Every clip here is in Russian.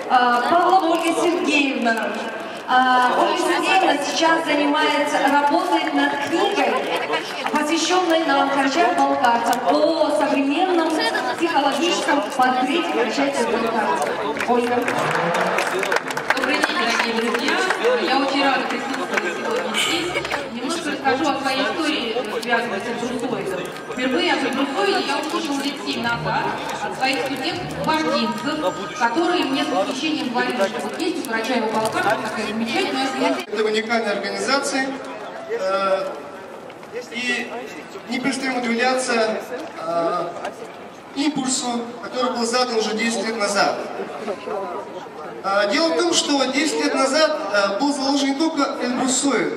Павлова Ольга Сергеевна. Ольга Сергеевна сейчас работает над книгой, посвященной нам карачаев-балкарцам, о современном психологическом портрете карачаев-балкарцев. Ольга. Добрый день, дорогие друзья. Я очень рада присутствовать сегодня здесь. Немножко расскажу о своей истории, связанной с Эльбрусоидом. Впервые об Эльбрусоиде я услышала лет 7 назад от своих студентов-кабардинцев, которые мне с восхищением говорили, что вот есть у Карачаева-Балкарцев такая замечательная организация. Это уникальная организация, и не перестаем удивляться импульсу, который был задан уже 10 лет назад. Дело в том, что 10 лет назад был заложен не только Эльбрусоид,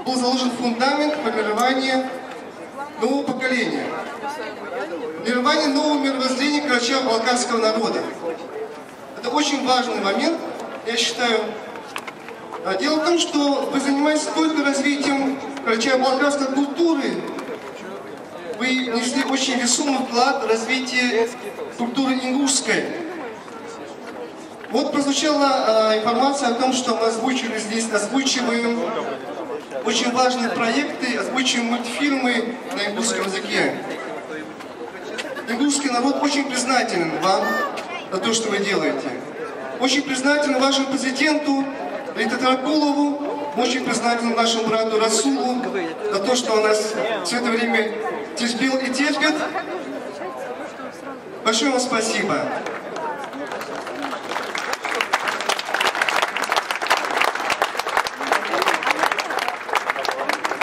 был заложен фундамент формирования нового поколения, формирования нового мировоззрения карачаево-балкарского народа. Это очень важный момент, я считаю. Дело в том, что вы занимаетесь только развитием карачаево-балкарской культуры, вы внесли очень весомый вклад в развитие культуры ингушской. Вот прозвучала информация о том, что мы озвучили здесь, озвучиваем очень важные проекты, озвучиваем мультфильмы на ингушском языке. Ингушский народ очень признателен вам за то, что вы делаете. Очень признателен вашему президенту Рите Таракулову, очень признателен нашему брату Расулу за то, что он нас все это время терпел и терпит. Большое вам спасибо.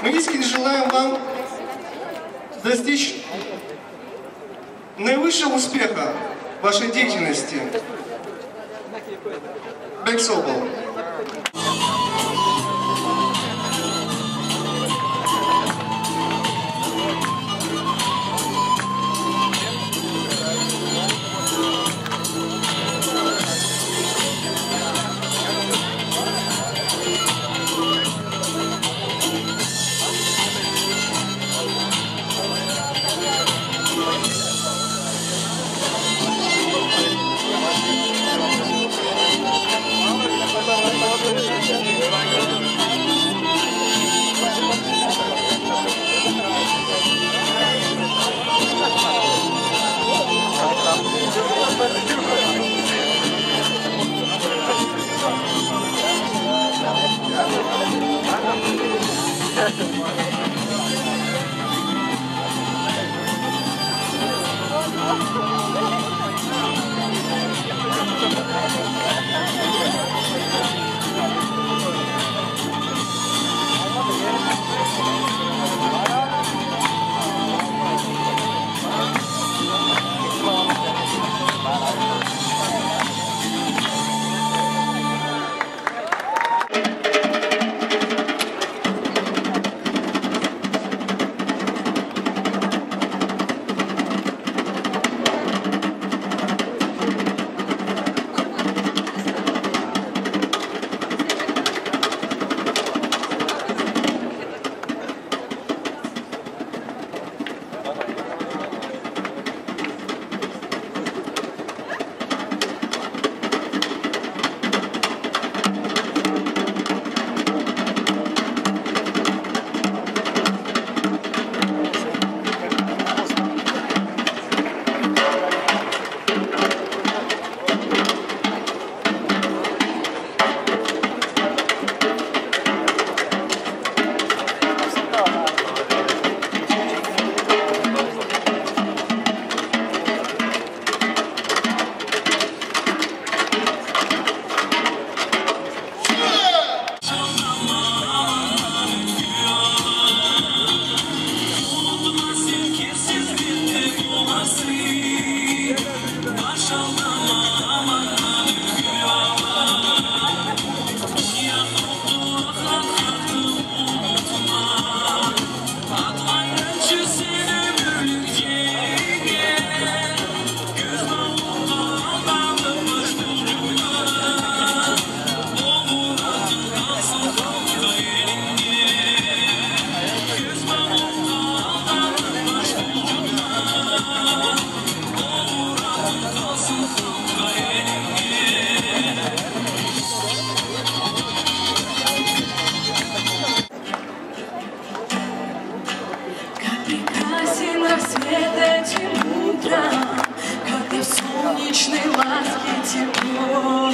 Мы искренне желаем вам достичь наивысшего успеха в вашей деятельности. Бексобл. ласки, тепло.